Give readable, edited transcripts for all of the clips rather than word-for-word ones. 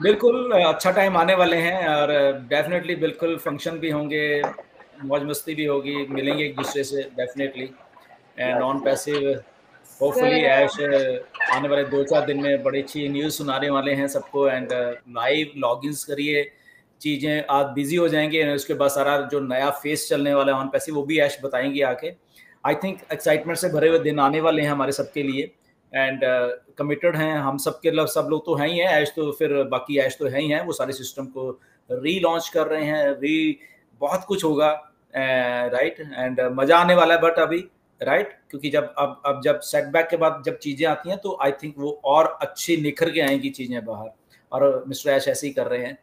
बिल्कुल अच्छा टाइम आने वाले हैं और डेफिनेटली बिल्कुल फंक्शन भी होंगे, मौज मस्ती भी होगी, मिलेंगे एक दूसरे से definitely. And non passive hopefully sir ऐश आने वाले 2-4 दिन में बड़ी अच्छी न्यूज़ सुनाने वाले हैं सबको। एंड लाइव लॉगिन्स करिए, चीज़ें आज बिजी हो जाएंगे, उसके बाद सारा जो नया फेस चलने वाला है ऑन पैसिव वो भी ऐश बताएंगे आके। आई थिंक एक्साइटमेंट से भरे हुए दिन आने वाले हैं हमारे सबके लिए। एंड कमिटेड हैं हम सबके, सब लोग तो हैं ही हैं, ऐश तो फिर बाकी ऐश तो है ही हैं, वो सारे सिस्टम को री लॉन्च कर रहे हैं, बहुत कुछ होगा राइट। एंड मजा आने वाला है बट अभी राइट, क्योंकि जब अब जब सेटबैक के बाद जब चीजें आती हैं तो आई थिंक वो और अच्छी निखर के आएंगी चीजें बाहर, और मिस्टर ऐश ऐसे ही कर रहे हैं।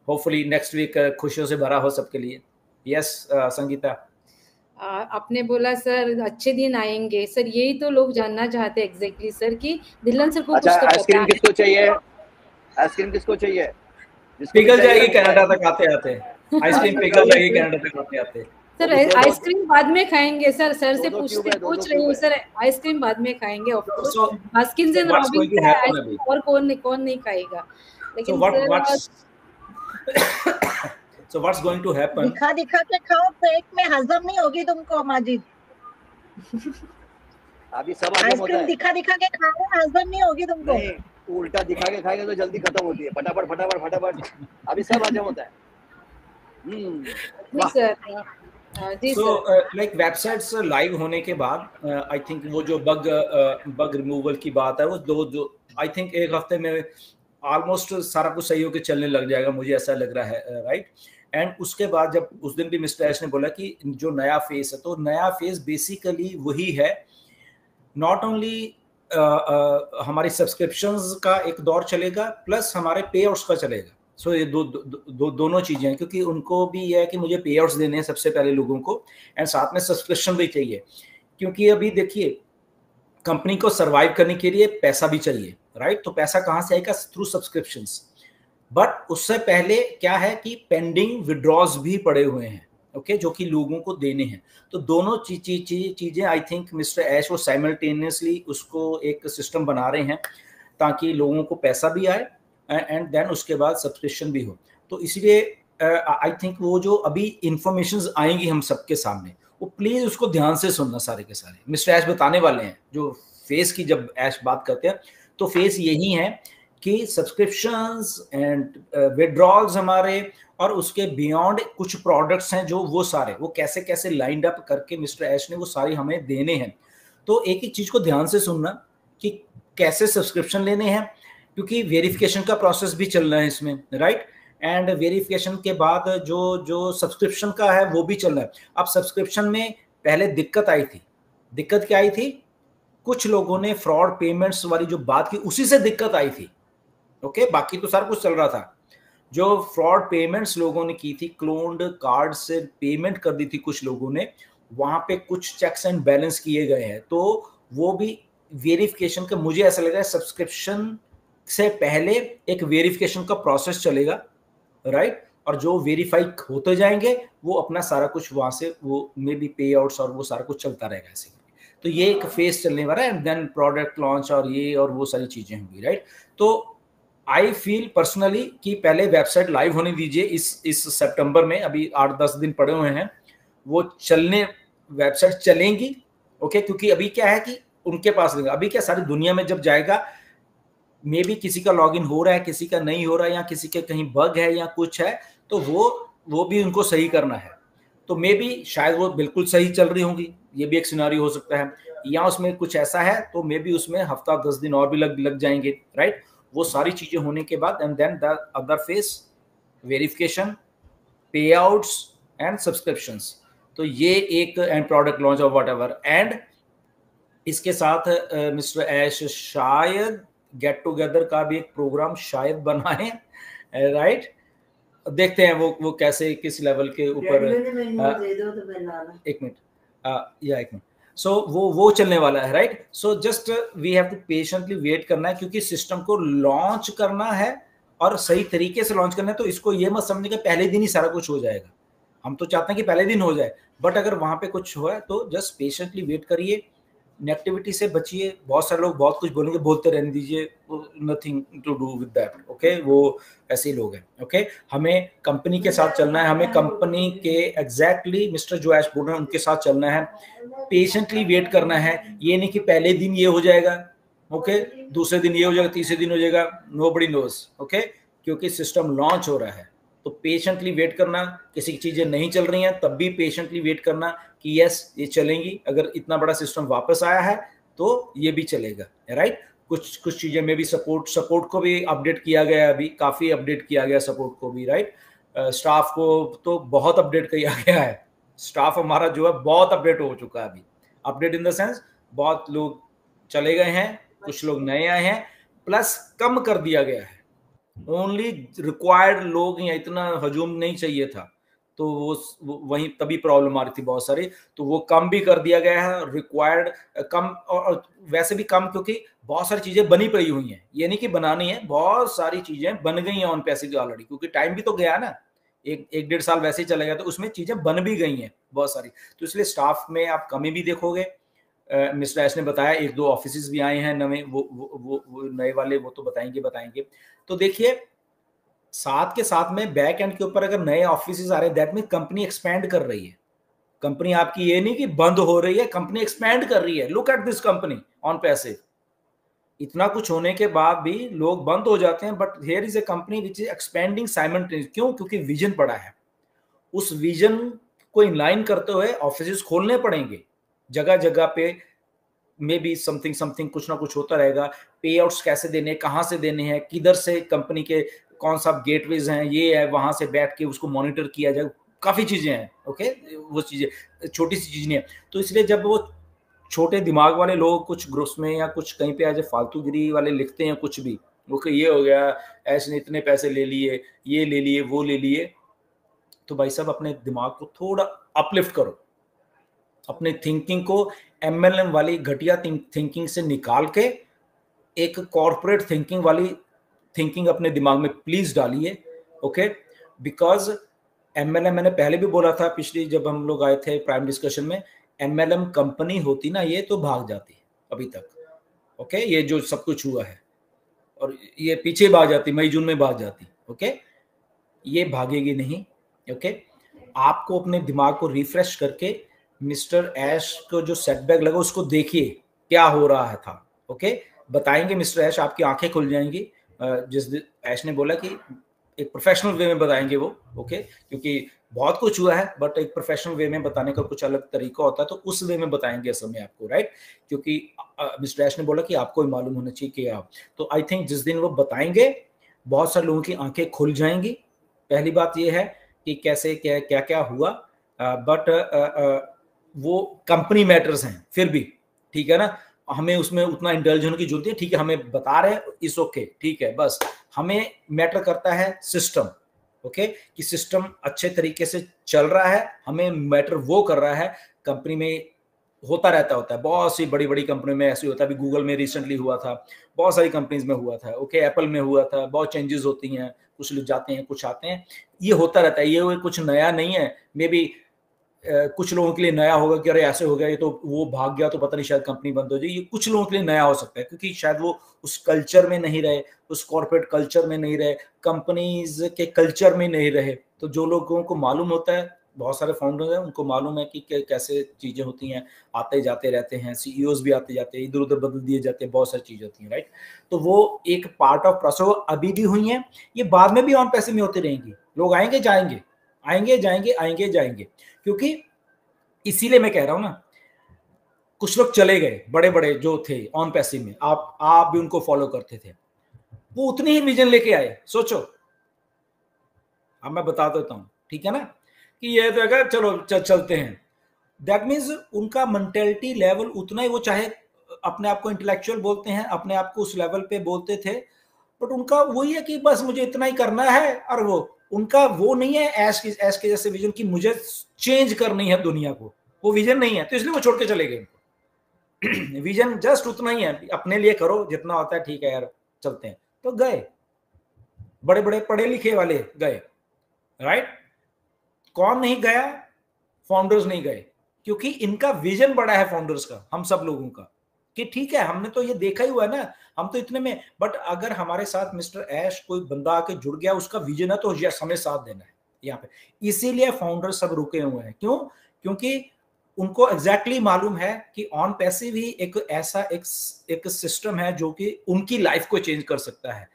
होपफुली नेक्स्ट वीक खुशियों से भरा हो सबके लिए। यस संगीता। आपने बोला सर अच्छे दिन आएंगे, सर यही तो लोग जानना चाहते हैं एग्जैक्टली सर कि दिलन सर को अच्छा, कुछ तो आइसक्रीम किसको चाहिए? आइसक्रीम किसको चाहिए? पिघल जाएगी कनाडा तक आते आते, आइसक्रीम पिघल जाएगी कनाडा तक आते आते। सर आइसक्रीम बाद में खाएंगे सर, सर से पूछ रही हूँ सर, आइसक्रीम बाद में खाएंगे ऑफ कोर्स, बास्किन्स एंड रॉबिन्स का आइसक्रीम और कौन नहीं खाएगा, लेकिन So what's going to happen? दिखा के खाओ, पेट में हजम नहीं होगी तुमको माजिद। अभी सब हजम होता है, दिखा के खाओ, हजम नहीं होगी तुमको। नहीं, उल्टा दिखा के खाएंगे तो जल्दी खत्म होती है, फटाफट। अभी सब हजम होता है। लाइक वेबसाइट्स लाइव होने के बाद आई थिंक वो जो बग रिमूवल की बात है वो जो आई थिंक एक हफ्ते में ऑलमोस्ट सारा कुछ सही होकर चलने लग जाएगा, मुझे ऐसा लग रहा है राइट। एंड उसके बाद जब उस दिन भी मिस्टर ऐश ने बोला कि जो नया फेस है, तो नया फेस बेसिकली वही है, नॉट ओनली हमारी सब्सक्रिप्शंस का एक दौर चलेगा प्लस हमारे पे आउट्स का चलेगा। सो ये दोनों चीजें हैं, क्योंकि उनको भी यह है कि मुझे पे आउट्स देने हैं सबसे पहले लोगों को, एंड साथ में सब्सक्रिप्शन भी चाहिए, क्योंकि अभी देखिए कंपनी को सरवाइव करने के लिए पैसा भी चाहिए राइट। तो पैसा कहाँ से आएगा? Through subscriptions. बट उससे पहले क्या है कि पेंडिंग विड्रॉज भी पड़े हुए हैं, ओके, जो कि लोगों को देने हैं। तो दोनों चीजें आई थिंक मिस्टर ऐश वो साइमल्टेनियसली उसको एक सिस्टम बना रहे हैं ताकि लोगों को पैसा भी आए एंड देन उसके बाद सब्सक्रिप्शन भी हो। तो इसलिए आई थिंक वो जो अभी इंफॉर्मेशन आएंगी हम सबके सामने, वो प्लीज उसको ध्यान से सुनना सारे के सारे। मिस्टर ऐश बताने वाले हैं जो फेस की, जब ऐश बात करते हैं तो फेस यही है कि सब्सक्रिप्शंस एंड विड्रॉल्स हमारे, और उसके बियॉन्ड कुछ प्रोडक्ट्स हैं जो वो सारे वो कैसे कैसे लाइंड अप करके मिस्टर ऐश ने वो सारी हमें देने हैं। तो एक एक चीज को ध्यान से सुनना कि कैसे सब्सक्रिप्शन लेने हैं, क्योंकि वेरिफिकेशन का प्रोसेस भी चल रहा है इसमें राइट। एंड वेरिफिकेशन के बाद जो सब्सक्रिप्शन का है वो भी चल रहा है। अब सब्सक्रिप्शन में पहले दिक्कत आई थी, दिक्कत क्या आई थी? कुछ लोगों ने फ्रॉड पेमेंट्स वाली जो बात की उसी से दिक्कत आई थी, ओके, बाकी तो सारा कुछ चल रहा था। जो फ्रॉड पेमेंट्स लोगों ने की थी, क्लोन्ड कार्ड से पेमेंट कर दी थी कुछ लोगों ने, वहां पे कुछ चेक्स एंड बैलेंस किए गए हैं, तो वो भी वेरिफिकेशन का, मुझे ऐसा लग रहा है सब्सक्रिप्शन से पहले एक वेरिफिकेशन का प्रोसेस चलेगा राइट। और जो वेरीफाई होते जाएंगे वो अपना सारा कुछ वहां से वो मे बी पे आउट्स और वो सारा कुछ चलता रहेगा ऐसे। तो ये एक फेस चलने वाला है एंड देन प्रोडक्ट लॉन्च और ये और वो सारी चीजें होंगी राइट। तो आई फील पर्सनली कि पहले वेबसाइट लाइव होने दीजिए इस सितंबर में, अभी 8-10 दिन पड़े हुए हैं, वो चलने वेबसाइट चलेंगी ओके। क्योंकि अभी क्या है कि उनके पास अभी क्या सारी दुनिया में जब जाएगा, मे बी किसी का लॉगिन हो रहा है, किसी का नहीं हो रहा है, या किसी के कहीं बग है या कुछ है, तो वो भी उनको सही करना है। तो मे बी शायद वो बिल्कुल सही चल रही होंगी, ये भी एक सिनारियो हो सकता है, या उसमें कुछ ऐसा है तो मे बी उसमें हफ्ता 10 दिन और भी लग जाएंगे राइट। वो सारी चीजें होने के बाद and then the other face verification, payouts and subscriptions. तो ये एक एंड प्रोडक्ट लॉन्च और वट एवर। एंड इसके साथ मिस्टर ऐश शायद गेट टुगेदर का भी एक प्रोग्राम शायद बनाए राइट। देखते हैं वो कैसे किस लेवल के ऊपर। एक मिनट या एक मिनट। सो वो चलने वाला है right. So just we have to patiently wait करना है, क्योंकि सिस्टम को लॉन्च करना है और सही तरीके से लॉन्च करना है। तो इसको ये मत समझने कि पहले दिन ही सारा कुछ हो जाएगा, हम तो चाहते हैं कि पहले दिन हो जाए, बट अगर वहां पे कुछ हुआ है तो जस्ट पेशेंटली वेट करिए। नेगेटिविटी से बचिए। बहुत सारे लोग बहुत कुछ बोलेंगे, बोलते रहने दीजिए, nothing to do with that, okay. वो ऐसे लोग हैं, ओके। हमें कंपनी के साथ चलना है, हमें कंपनी के एग्जैक्टली मिस्टर जो ऐश बोल रहे हैं उनके साथ चलना है, पेशेंटली वेट करना है। ये नहीं कि पहले दिन ये हो जाएगा, ओके, दूसरे दिन ये हो जाएगा, तीसरे दिन हो जाएगा, नोबडी नोज, ओके, क्योंकि सिस्टम लॉन्च हो रहा है। तो पेशेंटली वेट करना, किसी की चीजें नहीं चल रही हैं तब भी पेशेंटली वेट करना कि यस ये चलेंगी, अगर इतना बड़ा सिस्टम वापस आया है तो ये भी चलेगा, राइट। कुछ चीजें में भी सपोर्ट को भी अपडेट किया गया, अभी काफी अपडेट किया गया सपोर्ट को भी, राइट। स्टाफ को तो बहुत अपडेट किया गया है, स्टाफ हमारा जो है बहुत अपडेट हो चुका है अभी। अपडेट इन द सेंस बहुत लोग चले गए हैं, कुछ लोग नए आए हैं, प्लस कम कर दिया गया है। ओनली रिक्वायर्ड लोग, या इतना हजूम नहीं चाहिए था, तो वो वहीं तभी प्रॉब्लम आ रही थी बहुत सारी, तो वो कम भी कर दिया गया है। रिक्वायर्ड कम, और वैसे भी कम क्योंकि बहुत सारी चीजें बनी पड़ी हुई हैं, ये नहीं कि बनानी है, बहुत सारी चीजें बन गई हैं ऑन पैसे की ऑलरेडी, क्योंकि टाइम भी तो गया ना, एक डेढ़ साल वैसे ही चले गया, तो उसमें चीजें बन भी गई हैं बहुत सारी। तो इसलिए स्टाफ में आप कमी भी देखोगे। मिस्टर ऐश ने बताया 1-2 ऑफिस भी आए हैं नए, वो नए वाले वो तो बताएंगे। तो देखिए साथ के साथ में बैक एंड के ऊपर अगर नए ऑफिस आ रहे हैं, दैट मीन कंपनी एक्सपैंड कर रही है। कंपनी आपकी ये नहीं कि बंद हो रही है, कंपनी एक्सपैंड कर रही है। Look at this company on passive. इतना कुछ होने के बाद भी लोग बंद हो जाते हैं, but here is a company which is expanding simultaneously. क्यों? क्योंकि विजन पड़ा है। उस विजन को इनलाइन करते हुए ऑफिस खोलने पड़ेंगे जगह जगह पे, मे बी समथिंग कुछ ना कुछ होता रहेगा। पे आउट्स कैसे देने, कहाँ से देने हैं, किधर से कंपनी के कौन सा गेटवेज हैं, ये है, वहां से बैठ के उसको मॉनिटर किया जाए। काफी चीजें हैं, ओके। वो चीजें छोटी सी चीज नहीं है। तो इसलिए जब वो छोटे दिमाग वाले लोग कुछ ग्रुप्स में या कुछ कहीं पे आज फालतूगिरी वाले लिखते हैं कुछ भी, वो कि ये हो गया, ऐसे ने इतने पैसे ले लिए, ये ले लिए, वो ले लिए, तो भाई साहब अपने दिमाग को थोड़ा अपलिफ्ट करो, अपने थिंकिंग को एमएलएम वाली घटिया थिंकिंग से निकाल के एक कॉर्पोरेट थिंकिंग वाली थिंकिंग अपने दिमाग में प्लीज डालिए, ओके। बिकॉज एमएलएम, मैंने पहले भी बोला था पिछली जब हम लोग आए थे प्राइम डिस्कशन में, एमएलएम कंपनी होती ना ये तो भाग जाती अभी तक, ओके। ये जो सब कुछ हुआ है और ये पीछे भाग जाती, मई जून में भाग जाती, ओके। ये भागेगी नहीं, ओके। आपको अपने दिमाग को रिफ्रेश करके मिस्टर ऐश को जो सेटबैक लगा उसको देखिए क्या हो रहा था, ओके। बताएंगे मिस्टर ऐश, आपकी आंखें खुल जाएंगी। जिस ऐश ने बोला कि एक प्रोफेशनल वे में बताएंगे वो, ओके, क्योंकि बहुत कुछ हुआ है बट एक प्रोफेशनल वे में बताने का कुछ अलग तरीका होता है, तो उस वे में बताएंगे असल में आपको, राइट। क्योंकि मिस्टर ऐश ने बोला कि आपको ही मालूम होना चाहिए कि आप, तो आई थिंक जिस दिन वो बताएंगे बहुत सारे लोगों की आंखें खुल जाएंगी। पहली बात ये है कि कैसे क्या क्या हुआ, बट वो कंपनी मैटर्स हैं फिर भी, ठीक है ना। हमें उसमें उतना इंटेलिजेंट होने की जरूरत है, ठीक है, हमें बता रहे हैं इस ओके, ठीक है, बस हमें मैटर करता है सिस्टम, ओके, कि सिस्टम अच्छे तरीके से चल रहा है। हमें मैटर वो कर रहा है, कंपनी में होता रहता है, बहुत सी बड़ी बड़ी कंपनी में ऐसे होता है। अभी गूगल में रिसेंटली हुआ था, बहुत सारी कंपनीज में हुआ था, ओके, एप्पल में हुआ था, बहुत चेंजेस होती हैं, कुछ लोग जाते हैं कुछ आते हैं, ये होता रहता है, ये कुछ नया नहीं है। मे बी कुछ लोगों के लिए नया होगा कि अरे ऐसे हो गया, ये तो वो भाग गया तो पता नहीं शायद कंपनी बंद हो जाए। ये कुछ लोगों के लिए नया हो सकता है क्योंकि शायद वो उस कल्चर में नहीं रहे, उस कॉर्पोरेट कल्चर में नहीं रहे, कंपनीज के कल्चर में नहीं रहे। तो जो लोगों को मालूम होता है, बहुत सारे फाउंडर्स हैं उनको मालूम है कि कैसे चीजें होती हैं, आते जाते रहते हैं, सीईओज भी आते जाते हैं, इधर उधर बदल दिए जाते हैं, बहुत सारी चीजें होती हैं, राइट। तो वो एक पार्ट ऑफ प्रोसेस अभी भी हुई है, ये बाद में भी ऑन पैसे में होती रहेंगी। लोग आएंगे जाएंगे, आएंगे जाएंगे, आएंगे जाएंगे, क्योंकि इसीलिए मैं कह रहा हूं ना, कुछ लोग चले गए बड़े बड़े जो थे ऑन पैसिव में, आप भी उनको फॉलो करते थे, वो उतनी ही विजन लेके आए। सोचो, अब मैं बता देता हूं, ठीक है ना, कि ये तो अगर चलो चलते हैं, दैट मीन्स उनका मेंटेलिटी लेवल उतना ही, वो चाहे अपने आप को इंटेलेक्चुअल बोलते हैं, अपने आप को उस लेवल पे बोलते थे, बट उनका वही है कि बस मुझे इतना ही करना है। और वो उनका वो नहीं है ऐश के जैसे विजन की मुझे चेंज करनी है दुनिया को, वो विजन नहीं है, तो इसलिए वो छोड़ के चले गए। विजन जस्ट उतना ही है, अपने लिए करो जितना होता है, ठीक है यार चलते हैं, तो गए। बड़े बड़े पढ़े लिखे वाले गए, राइट। कौन नहीं गया? फाउंडर्स नहीं गए। क्योंकि इनका विजन बड़ा है फाउंडर्स का, हम सब लोगों का, कि ठीक है हमने तो ये देखा ही हुआ है ना, हम तो इतने में, बट अगर हमारे साथ मिस्टर ऐश कोई बंदा आके जुड़ गया, उसका विजन है तो यस हमें साथ देना है यहाँ पे। इसीलिए फाउंडर सब रुके हुए हैं। क्यों? क्योंकि उनको एग्जैक्टली मालूम है कि ऑन पैसिव ही एक ऐसा एक सिस्टम है जो कि उनकी लाइफ को चेंज कर सकता है।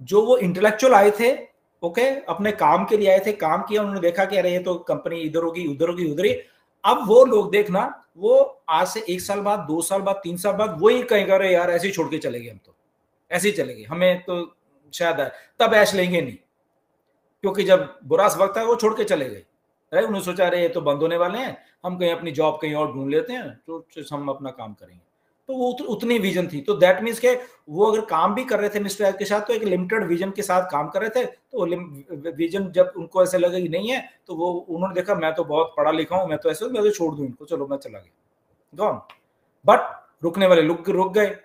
जो वो इंटेलेक्चुअल आए थे, ओके, अपने काम के लिए आए थे, काम किया, उन्होंने देखा कि अरे ये तो कंपनी इधर होगी उधर होगी उधर ही, अब वो लोग देखना, वो आज से 1 साल बाद 2 साल बाद 3 साल बाद वही कहेंगे अरे यार ऐसे ही छोड़ के चले गए, हम तो ऐसे ही चले गए, हमें तो शायद है, तब ऐश लेंगे नहीं, क्योंकि जब बुरा वक्त है वो छोड़ के चले गए। उन्होंने सोचा अरे ये तो बंद होने वाले हैं, हम कहीं अपनी जॉब कहीं और ढूंढ लेते हैं, तो हम अपना काम करेंगे। तो वो उतनी विजन थी। तो दैट मीन्स के वो अगर काम भी कर रहे थे मिस्टर ऐश के साथ, तो एक लिमिटेड विजन के साथ काम कर रहे थे। तो विजन जब उनको ऐसे लगा कि नहीं है, तो वो उन्होंने देखा मैं तो बहुत पढ़ा लिखा हूं, मैं तो ऐसे, मैं तो छोड़ दूं इनको, चलो मैं चला गया, गॉन। बट रुकने वाले लोग रुक गए,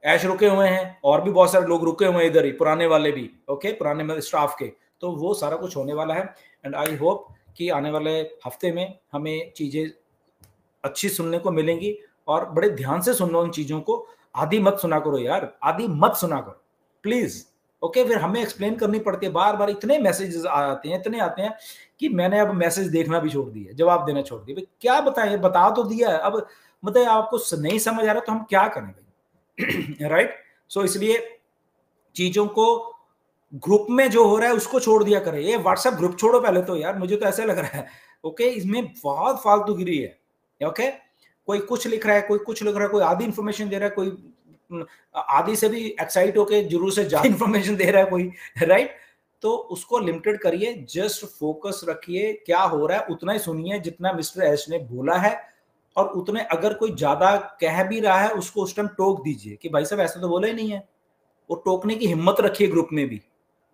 ऐश रुके हुए हैं, और भी बहुत सारे लोग रुके हुए हैं इधर ही, पुराने वाले भी, ओके, पुराने स्टाफ के। तो वो सारा कुछ होने वाला है, एंड आई होप कि आने वाले हफ्ते में हमें चीजें अच्छी सुनने को मिलेंगी, और बड़े ध्यान से सुनो इन चीजों को, आधी मत सुना करो यार, आधी मत सुना करो प्लीज, ओके। फिर हमें एक्सप्लेन करनी पड़ती है, बार बार इतने मैसेजेस आते हैं, इतने आते हैं कि मैंने अब मैसेज देखना भी छोड़ दिया, जवाब देना छोड़ दिया। क्या बताएं, बता तो दिया है, अब मतलब आपको नहीं समझ आ रहा तो हम क्या करें भाई, राइट। सो इसलिए चीजों को ग्रुप में जो हो रहा है उसको छोड़ दिया करें। ये व्हाट्सएप ग्रुप छोड़ो पहले तो यार, मुझे तो ऐसा लग रहा है, ओके, इसमें बहुत फालतूगिरी है, ओके। कोई कुछ लिख रहा है, कोई कुछ लिख रहा है, कोई आधी इंफॉर्मेशन दे रहा है, कोई आधी से भी एक्साइट होके जरूर से ज्यादा इंफॉर्मेशन दे रहा है कोई, राइट। तो उसको लिमिटेड करिए, जस्ट फोकस रखिए, क्या हो रहा है उतना ही सुनिए जितना मिस्टर ऐश ने बोला है, और उतने, अगर कोई ज्यादा कह भी रहा है उसको उस टाइम टोक दीजिए कि भाई साहब ऐसा तो बोला ही नहीं है। वो टोकने की हिम्मत रखिए ग्रुप में भी,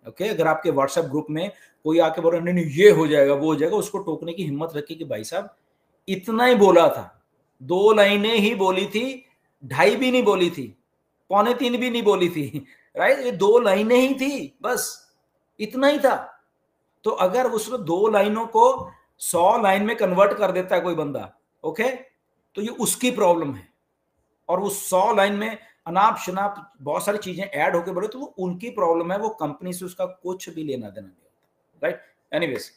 ओके। अगर आपके व्हाट्सएप ग्रुप में कोई आके बोल रहा नहीं नहीं ये हो जाएगा वो हो जाएगा, उसको टोकने की हिम्मत रखिए कि भाई साहब इतना ही बोला था, 2 लाइनें ही बोली थी, 2.5 भी नहीं बोली थी, 2.25 भी नहीं बोली थी, राइट। ये 2 लाइनें ही थी, बस इतना ही था। तो अगर उस 2 लाइनों को 100 लाइन में कन्वर्ट कर देता है कोई बंदा, ओके, तो ये उसकी प्रॉब्लम है। और वो 100 लाइन में अनाप शनाप बहुत सारी चीजें ऐड होके बढ़े, तो वो उनकी प्रॉब्लम है, वो कंपनी से उसका कुछ भी लेना देना नहीं होता, राइट। एनीवेज